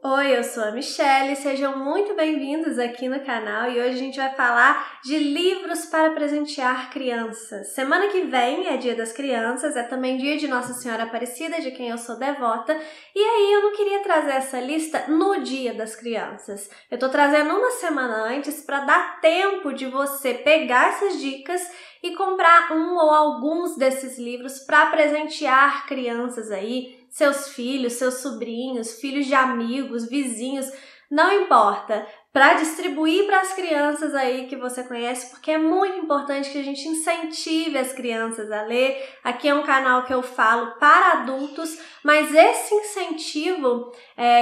Oi, eu sou a Michelle, sejam muito bem-vindos aqui no canal e hoje a gente vai falar de livros para presentear crianças. Semana que vem é Dia das Crianças, é também dia de Nossa Senhora Aparecida, de quem eu sou devota, e aí eu não queria trazer essa lista no Dia das Crianças. Eu tô trazendo uma semana antes para dar tempo de você pegar essas dicas e comprar um ou alguns desses livros para presentear crianças aí, seus filhos, seus sobrinhos, filhos de amigos, vizinhos, não importa, para distribuir para as crianças aí que você conhece, porque é muito importante que a gente incentive as crianças a ler. Aqui é um canal que eu falo para adultos, mas esse incentivo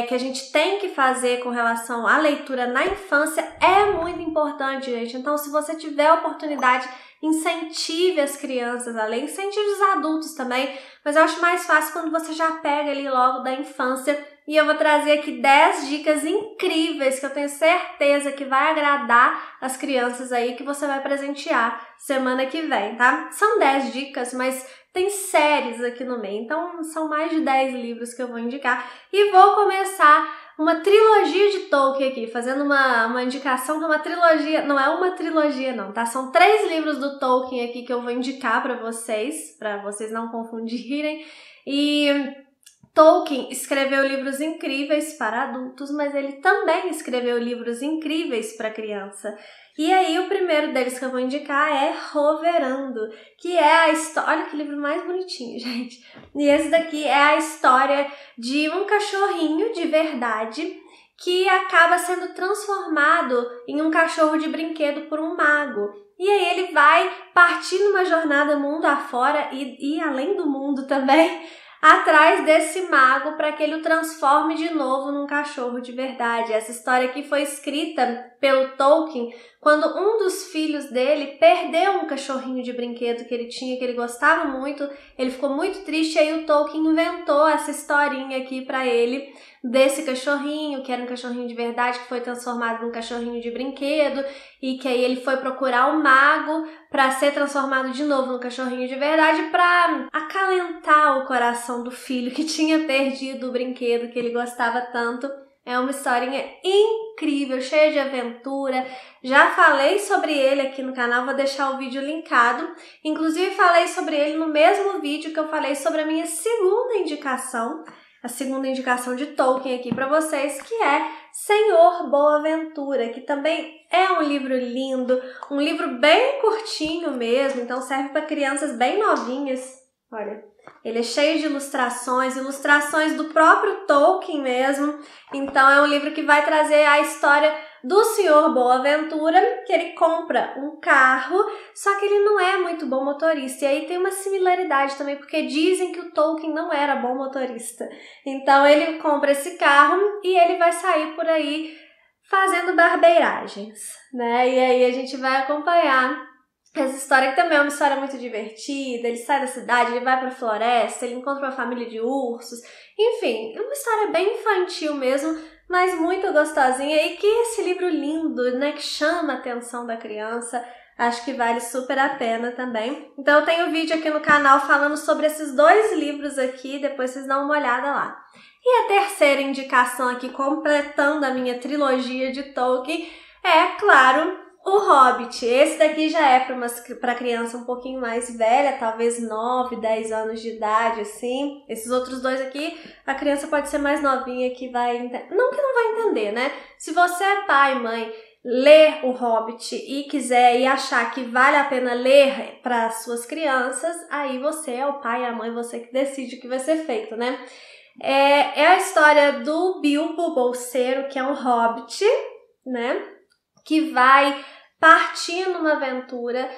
que a gente tem que fazer com relação à leitura na infância é muito importante, gente. Então, se você tiver a oportunidade, incentive as crianças a ler, incentive os adultos também, mas eu acho mais fácil quando você já pega ali logo da infância. E eu vou trazer aqui 10 dicas incríveis que eu tenho certeza que vai agradar as crianças aí que você vai presentear semana que vem, tá? São 10 dicas, mas tem séries aqui no meio, então são mais de 10 livros que eu vou indicar. E vou começar uma trilogia de Tolkien aqui, fazendo uma indicação de uma trilogia, não é uma trilogia não, tá? São 3 livros do Tolkien aqui que eu vou indicar para vocês não confundirem. E Tolkien escreveu livros incríveis para adultos, mas ele também escreveu livros incríveis para criança. E aí o primeiro deles que eu vou indicar é Roverando, que é a história... Olha que livro mais bonitinho, gente! E esse daqui é a história de um cachorrinho de verdade que acaba sendo transformado em um cachorro de brinquedo por um mago. E aí ele vai partir numa jornada mundo afora e além do mundo também, atrás desse mago para que ele o transforme de novo num cachorro de verdade. Essa história aqui foi escrita pelo Tolkien quando um dos filhos dele perdeu um cachorrinho de brinquedo que ele tinha, que ele gostava muito. Ele ficou muito triste e aí o Tolkien inventou essa historinha aqui para ele desse cachorrinho, que era um cachorrinho de verdade, que foi transformado num cachorrinho de brinquedo e que aí ele foi procurar o mago para ser transformado de novo num cachorrinho de verdade para acalentar o coração do filho que tinha perdido o brinquedo que ele gostava tanto. É uma historinha incrível, cheia de aventura. Já falei sobre ele aqui no canal, vou deixar o vídeo linkado. Inclusive falei sobre ele no mesmo vídeo que eu falei sobre a minha segunda indicação, a segunda indicação de Tolkien aqui para vocês, que é Senhor Boaventura, que também é um livro lindo, um livro bem curtinho mesmo, então serve para crianças bem novinhas. Olha, ele é cheio de ilustrações do próprio Tolkien mesmo. Então é um livro que vai trazer a história do Senhor Boaventura, que ele compra um carro, só que ele não é muito bom motorista. E aí tem uma similaridade também, porque dizem que o Tolkien não era bom motorista. Então ele compra esse carro e ele vai sair por aí fazendo barbeiragens, né? E aí a gente vai acompanhar essa história, que também é uma história muito divertida. Ele sai da cidade, ele vai para a floresta, ele encontra uma família de ursos. Enfim, é uma história bem infantil mesmo, mas muito gostosinha. E que esse livro lindo, né, que chama a atenção da criança, acho que vale super a pena também. Então eu tenho vídeo aqui no canal falando sobre esses 2 livros aqui, depois vocês dão uma olhada lá. E a terceira indicação aqui, completando a minha trilogia de Tolkien, é, claro, O Hobbit. Esse daqui já é para criança um pouquinho mais velha, talvez 9, 10 anos de idade, assim. Esses outros 2 aqui, a criança pode ser mais novinha que vai... Não que não vai entender, né? Se você é pai e mãe, ler O Hobbit e quiser e achar que vale a pena ler para as suas crianças, aí você é o pai e a mãe, você que decide o que vai ser feito, né? É a história do Bilbo Bolseiro, que é um hobbit, né? Que vai partir numa aventura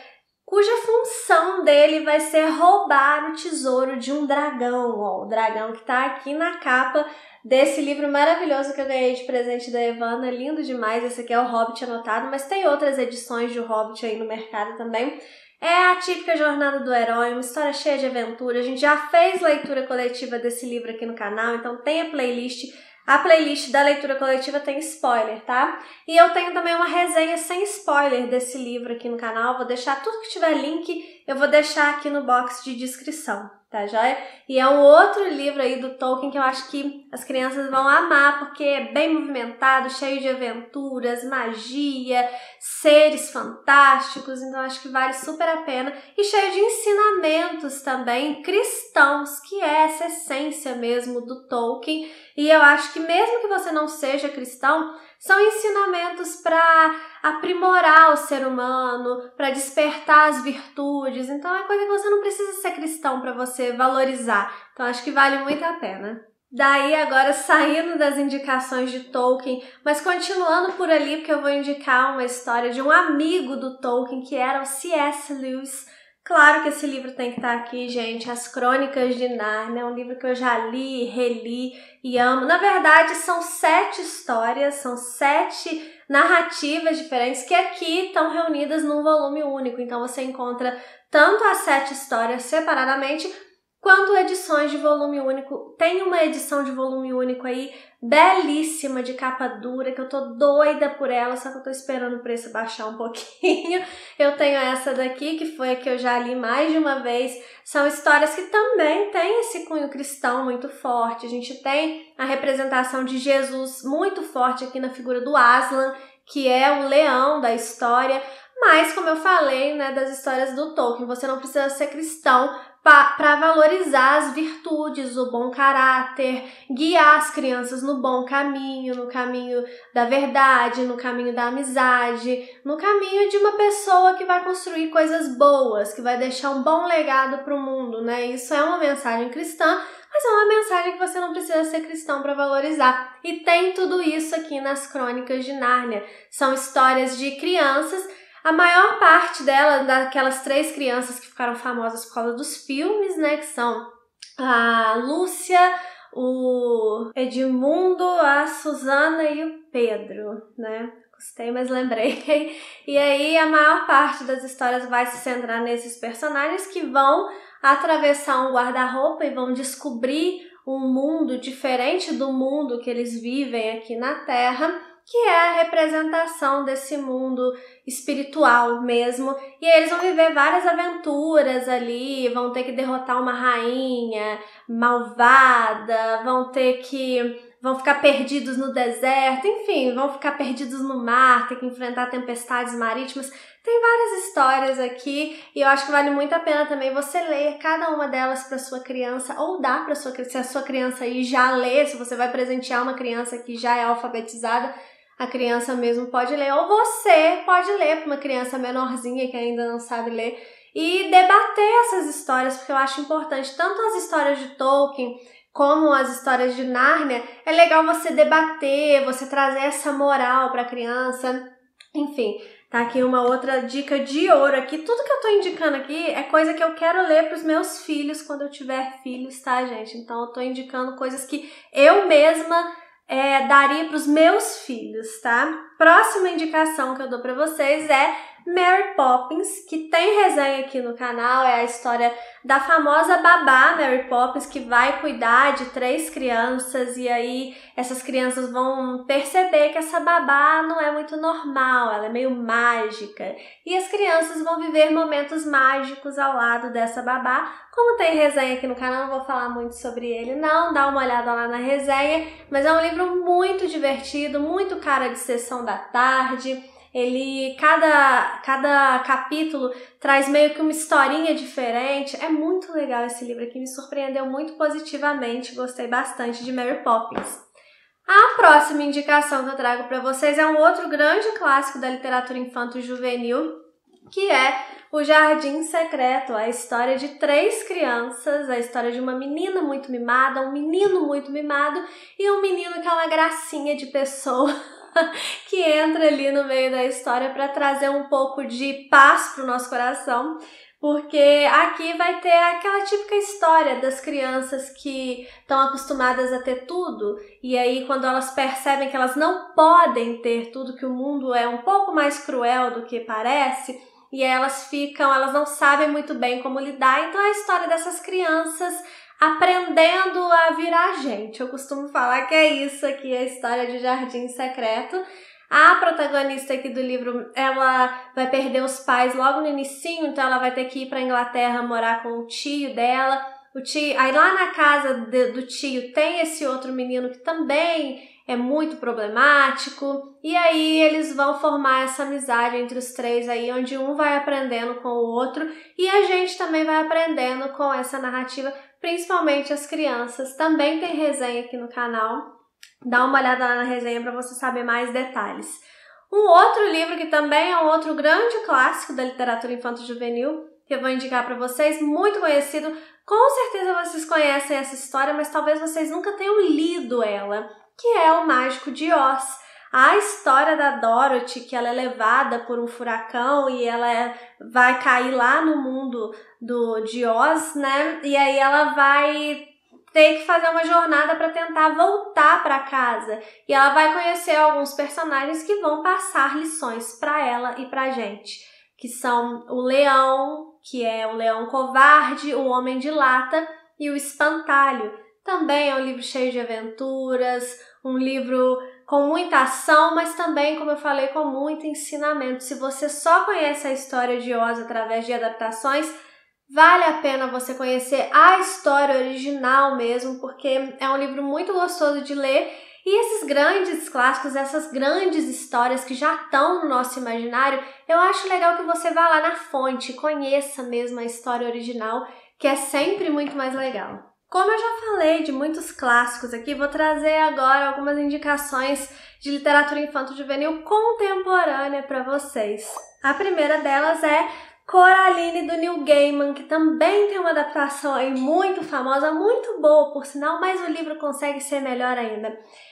cuja função dele vai ser roubar o tesouro de um dragão. Ó, o dragão que tá aqui na capa desse livro maravilhoso que eu ganhei de presente da Evana, lindo demais. Esse aqui é o Hobbit anotado, mas tem outras edições de Hobbit aí no mercado também. É a típica jornada do herói, uma história cheia de aventura. A gente já fez leitura coletiva desse livro aqui no canal, então tem a playlist. A playlist da leitura coletiva tem spoiler, tá? E eu tenho também uma resenha sem spoiler desse livro aqui no canal. Vou deixar tudo que tiver link, eu vou deixar aqui no box de descrição, tá joia? E é um outro livro aí do Tolkien que eu acho que as crianças vão amar, porque é bem movimentado, cheio de aventuras, magia, seres fantásticos, então acho que vale super a pena. E cheio de ensinamentos também cristãos, que é essa essência mesmo do Tolkien. E eu acho que mesmo que você não seja cristão, são ensinamentos para aprimorar o ser humano, para despertar as virtudes. Então é coisa que você não precisa ser cristão para você valorizar. Então acho que vale muito a pena. Daí agora saindo das indicações de Tolkien, mas continuando por ali, porque eu vou indicar uma história de um amigo do Tolkien, que era o C.S. Lewis. Claro que esse livro tem que estar aqui, gente, As Crônicas de Nárnia, é um livro que eu já li, reli e amo. Na verdade, são 7 histórias, são 7 narrativas diferentes que aqui estão reunidas num volume único. Então você encontra tanto as 7 histórias separadamente, quanto edições de volume único. Tem uma edição de volume único aí, belíssima, de capa dura, que eu tô doida por ela, só que eu tô esperando o preço baixar um pouquinho. Eu tenho essa daqui, que foi a que eu já li mais de uma vez. São histórias que também têm esse cunho cristão muito forte. A gente tem a representação de Jesus muito forte aqui na figura do Aslan, que é o leão da história. Mas, como eu falei, né, das histórias do Tolkien, você não precisa ser cristão para valorizar as virtudes, o bom caráter, guiar as crianças no bom caminho, no caminho da verdade, no caminho da amizade, no caminho de uma pessoa que vai construir coisas boas, que vai deixar um bom legado para o mundo, né? Isso é uma mensagem cristã, mas é uma mensagem que você não precisa ser cristão para valorizar. E tem tudo isso aqui nas Crônicas de Nárnia. São histórias de crianças. A maior parte dela, daquelas 3 crianças que ficaram famosas por causa dos filmes, né, que são a Lúcia, o Edmundo, a Susana e o Pedro, né? Gostei, mas lembrei. E aí a maior parte das histórias vai se centrar nesses personagens que vão atravessar um guarda-roupa e vão descobrir um mundo diferente do mundo que eles vivem aqui na Terra, que é a representação desse mundo espiritual mesmo. E aí eles vão viver várias aventuras ali, vão ter que derrotar uma rainha malvada, vão ficar perdidos no deserto, enfim, vão ficar perdidos no mar, ter que enfrentar tempestades marítimas. Tem várias histórias aqui e eu acho que vale muito a pena também você ler cada uma delas para sua criança, ou dar para sua criança, se a sua criança aí já lê, se você vai presentear uma criança que já é alfabetizada, a criança mesmo pode ler, ou você pode ler para uma criança menorzinha que ainda não sabe ler, e debater essas histórias, porque eu acho importante, tanto as histórias de Tolkien como as histórias de Nárnia, é legal você debater, você trazer essa moral para a criança. Enfim, tá aqui uma outra dica de ouro aqui. Tudo que eu tô indicando aqui é coisa que eu quero ler pros meus filhos quando eu tiver filhos, tá, gente? Então eu tô indicando coisas que eu mesma daria pros meus filhos, tá? Próxima indicação que eu dou pra vocês é Mary Poppins, que tem resenha aqui no canal. É a história da famosa babá Mary Poppins, que vai cuidar de 3 crianças, e aí essas crianças vão perceber que essa babá não é muito normal, ela é meio mágica, e as crianças vão viver momentos mágicos ao lado dessa babá. Como tem resenha aqui no canal, não vou falar muito sobre ele não, dá uma olhada lá na resenha, mas é um livro muito divertido, muito cara de sessão da tarde. Cada capítulo traz meio que uma historinha diferente. É muito legal esse livro aqui, me surpreendeu muito positivamente, gostei bastante de Mary Poppins. A próxima indicação que eu trago para vocês é um outro grande clássico da literatura infanto-juvenil, que é O Jardim Secreto, a história de 3 crianças, a história de uma menina muito mimada, um menino muito mimado e um menino que é uma gracinha de pessoa que entra ali no meio da história para trazer um pouco de paz para o nosso coração, porque aqui vai ter aquela típica história das crianças que estão acostumadas a ter tudo, e aí quando elas percebem que elas não podem ter tudo, que o mundo é um pouco mais cruel do que parece, e elas não sabem muito bem como lidar. Então é a história dessas crianças aprendendo a virar gente. Eu costumo falar que é isso aqui, a história de Jardim Secreto. A protagonista aqui do livro, ela vai perder os pais logo no inicinho, então ela vai ter que ir para Inglaterra morar com o tio dela. O tio, aí lá na casa do tio tem esse outro menino que também é muito problemático, e aí eles vão formar essa amizade entre os três aí, onde um vai aprendendo com o outro, e a gente também vai aprendendo com essa narrativa, principalmente as crianças. Também tem resenha aqui no canal, dá uma olhada lá na resenha para você saber mais detalhes. Um outro livro que também é um outro grande clássico da literatura infanto-juvenil, que eu vou indicar para vocês, muito conhecido. Com certeza vocês conhecem essa história, mas talvez vocês nunca tenham lido ela, que é O Mágico de Oz. A história da Dorothy, que ela é levada por um furacão e ela vai cair lá no mundo de Oz, né? E aí ela vai ter que fazer uma jornada para tentar voltar para casa. E ela vai conhecer alguns personagens que vão passar lições para ela e pra gente, que são o leão, que é o leão covarde, o homem de lata e o espantalho. Também é um livro cheio de aventuras, um livro com muita ação, mas também, como eu falei, com muito ensinamento. Se você só conhece a história de Oz através de adaptações, vale a pena você conhecer a história original mesmo, porque é um livro muito gostoso de ler. E esses grandes clássicos, essas grandes histórias que já estão no nosso imaginário, eu acho legal que você vá lá na fonte, conheça mesmo a história original, que é sempre muito mais legal. Como eu já falei de muitos clássicos aqui, vou trazer agora algumas indicações de literatura infanto-juvenil contemporânea para vocês. A primeira delas é Coraline, do Neil Gaiman, que também tem uma adaptação aí muito famosa, muito boa, por sinal, mas o livro consegue ser melhor ainda.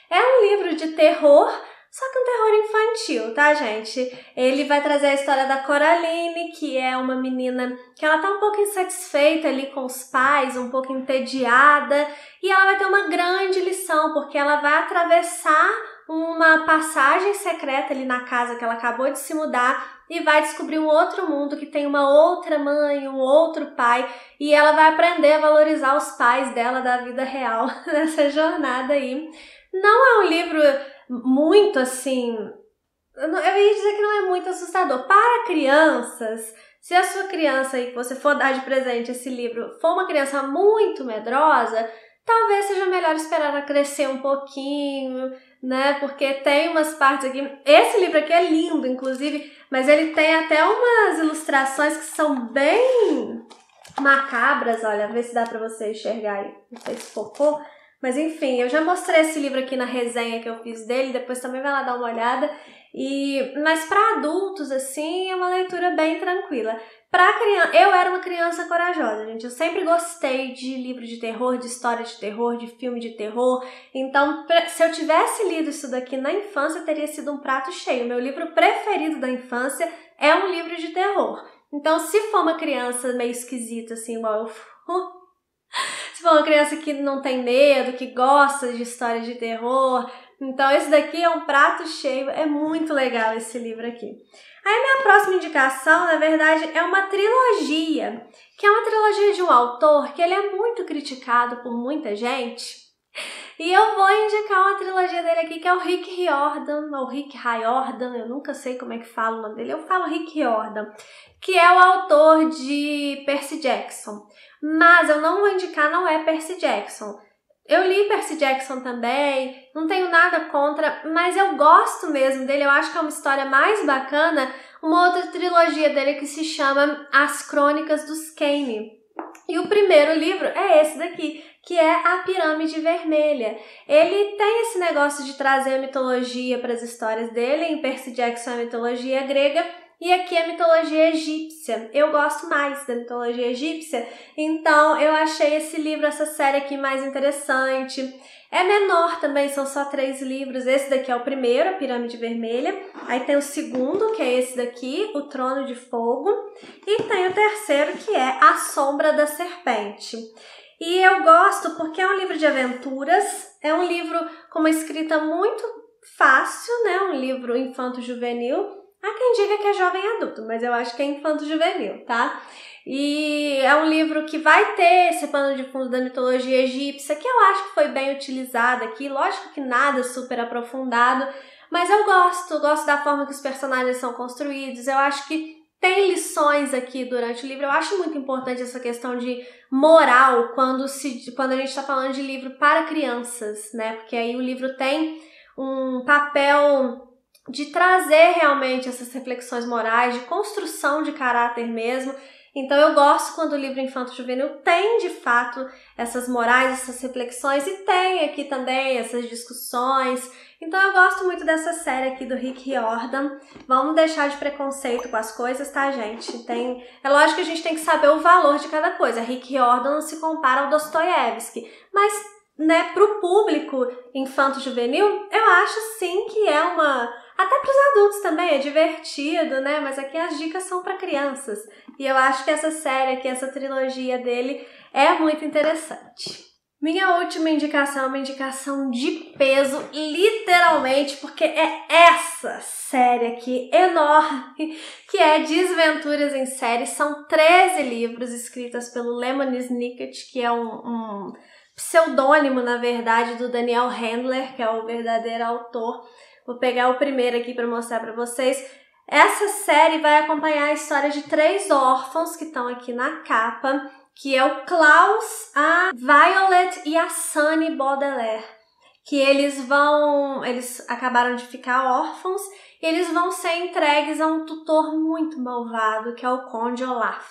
É um livro de terror, só que um terror infantil, tá, gente? Ele vai trazer a história da Coraline, que é uma menina que ela tá um pouco insatisfeita ali com os pais, um pouco entediada, e ela vai ter uma grande lição, porque ela vai atravessar uma passagem secreta ali na casa que ela acabou de se mudar e vai descobrir um outro mundo que tem uma outra mãe, um outro pai, e ela vai aprender a valorizar os pais dela da vida real nessa jornada aí. Não é um livro muito assim, eu ia dizer que não é muito assustador. Para crianças, se a sua criança aí que você for dar de presente esse livro for uma criança muito medrosa, talvez seja melhor esperar ela crescer um pouquinho, né? Porque tem umas partes aqui. Esse livro aqui é lindo, inclusive, mas ele tem até umas ilustrações que são bem macabras. Olha, vê se dá pra você enxergar aí. Não sei se focou. Mas enfim, eu já mostrei esse livro aqui na resenha que eu fiz dele, depois também vai lá dar uma olhada. Mas para adultos, assim, é uma leitura bem tranquila. Para criança, eu era uma criança corajosa, gente. Eu sempre gostei de livro de terror, de história de terror, de filme de terror. Então, se eu tivesse lido isso daqui na infância, teria sido um prato cheio. Meu livro preferido da infância é um livro de terror. Então, se for uma criança meio esquisita, assim, igual eu se for uma criança que não tem medo, que gosta de história de terror, então esse daqui é um prato cheio, é muito legal esse livro aqui. Aí minha próxima indicação, na verdade, é uma trilogia, que é uma trilogia de um autor que ele é muito criticado por muita gente. E eu vou indicar uma trilogia dele aqui, que é o Rick Riordan, ou Rick Riordan, eu nunca sei como é que fala o nome dele, eu falo Rick Riordan, que é o autor de Percy Jackson. Mas eu não vou indicar, não é Percy Jackson. Eu li Percy Jackson também, não tenho nada contra, mas eu gosto mesmo dele, eu acho que é uma história mais bacana, uma outra trilogia dele que se chama As Crônicas dos Kane. E o primeiro livro é esse daqui, que é A Pirâmide Vermelha. Ele tem esse negócio de trazer a mitologia para as histórias dele, em Percy Jackson é a mitologia grega, e aqui é a mitologia egípcia. Eu gosto mais da mitologia egípcia, então eu achei esse livro, essa série aqui mais interessante. É menor também, são só 3 livros. Esse daqui é o primeiro, A Pirâmide Vermelha. Aí tem o segundo, que é esse daqui, O Trono de Fogo. E tem o terceiro, que é A Sombra da Serpente. E eu gosto porque é um livro de aventuras, é um livro com uma escrita muito fácil, né? Um livro infanto-juvenil. Há quem diga que é jovem adulto, mas eu acho que é infanto-juvenil, tá? E é um livro que vai ter esse pano de fundo da mitologia egípcia, que eu acho que foi bem utilizado aqui. Lógico que nada super aprofundado, mas eu gosto da forma que os personagens são construídos, eu acho que tem lições aqui durante o livro. Eu acho muito importante essa questão de moral quando a gente está falando de livro para crianças, né? Porque aí o livro tem um papel de trazer realmente essas reflexões morais, de construção de caráter mesmo. Então eu gosto quando o livro infanto-juvenil tem de fato essas morais, essas reflexões, e tem aqui também essas discussões. Então eu gosto muito dessa série aqui do Rick Riordan. Vamos deixar de preconceito com as coisas, tá, gente? É lógico que a gente tem que saber o valor de cada coisa. Rick Riordan não se compara ao Dostoiévski, mas, né, pro público infanto-juvenil, eu acho sim que é até para os adultos também, é divertido, né? Mas aqui as dicas são para crianças. E eu acho que essa série aqui, essa trilogia dele, é muito interessante. Minha última indicação é uma indicação de peso, literalmente, porque é essa série aqui enorme, que é Desventuras em Série. São 13 livros escritos pelo Lemony Snicket, que é um pseudônimo, na verdade, do Daniel Handler, que é o verdadeiro autor. Vou pegar o primeiro aqui para mostrar para vocês. Essa série vai acompanhar a história de 3 órfãos que estão aqui na capa, que é o Klaus, a Violet e a Sunny Baudelaire, que eles acabaram de ficar órfãos e eles vão ser entregues a um tutor muito malvado, que é o Conde Olaf.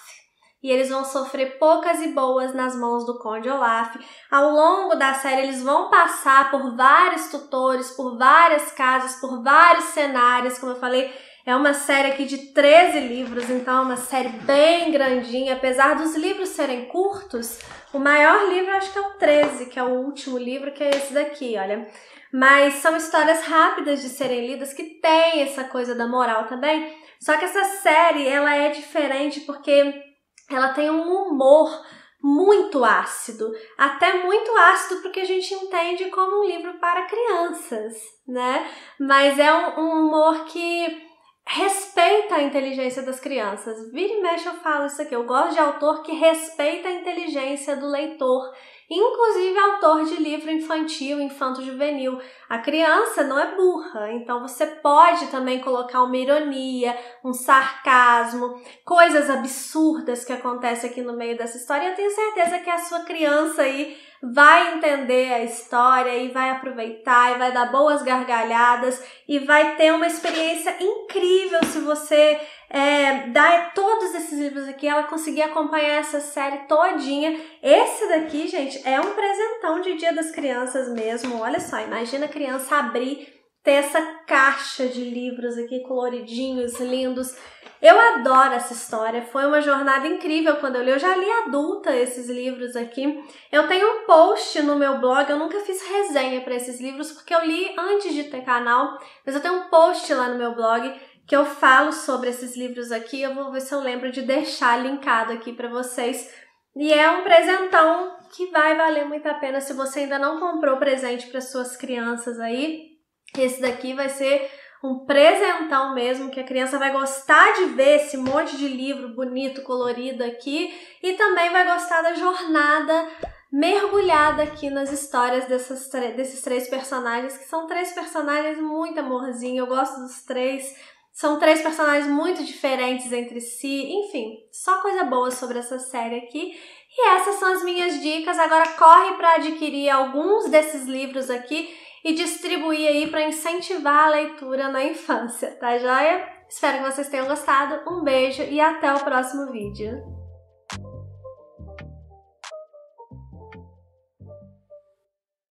E eles vão sofrer poucas e boas nas mãos do Conde Olaf. Ao longo da série, eles vão passar por vários tutores, por várias casas, por vários cenários, como eu falei. É uma série aqui de 13 livros, então é uma série bem grandinha. Apesar dos livros serem curtos, o maior livro acho que é o 13, que é o último livro, que é esse daqui, olha. Mas são histórias rápidas de serem lidas, que tem essa coisa da moral também. Só que essa série, ela é diferente porque ela tem um humor muito ácido, até muito ácido porque a gente entende como um livro para crianças, né? Mas é um humor que respeita a inteligência das crianças. Vira e mexe eu falo isso aqui, eu gosto de autor que respeita a inteligência do leitor, inclusive autor de livro infantil, infanto-juvenil. A criança não é burra, então você pode também colocar uma ironia, um sarcasmo, coisas absurdas que acontecem aqui no meio dessa história. Eu tenho certeza que a sua criança aí vai entender a história e vai aproveitar e vai dar boas gargalhadas e vai ter uma experiência incrível se você dar todos esses livros aqui, ela conseguir acompanhar essa série todinha. Esse daqui, gente, é um presentão de Dia das Crianças mesmo. Olha só, imagina a criança abrir, ter essa caixa de livros aqui coloridinhos, lindos. Eu adoro essa história, foi uma jornada incrível quando eu li. Eu já li adulta esses livros aqui. Eu tenho um post no meu blog, eu nunca fiz resenha para esses livros porque eu li antes de ter canal, mas eu tenho um post lá no meu blog que eu falo sobre esses livros aqui. Eu vou ver se eu lembro de deixar linkado aqui para vocês. E é um presentão que vai valer muito a pena se você ainda não comprou presente para suas crianças aí. Esse daqui vai ser um presentão mesmo, que a criança vai gostar de ver esse monte de livro bonito, colorido aqui, e também vai gostar da jornada mergulhada aqui nas histórias desses 3 personagens, que são 3 personagens muito amorzinho. Eu gosto dos 3, são 3 personagens muito diferentes entre si, enfim, só coisa boa sobre essa série aqui. E essas são as minhas dicas. Agora corre para adquirir alguns desses livros aqui e distribuir aí para incentivar a leitura na infância, tá joia? Espero que vocês tenham gostado, um beijo e até o próximo vídeo.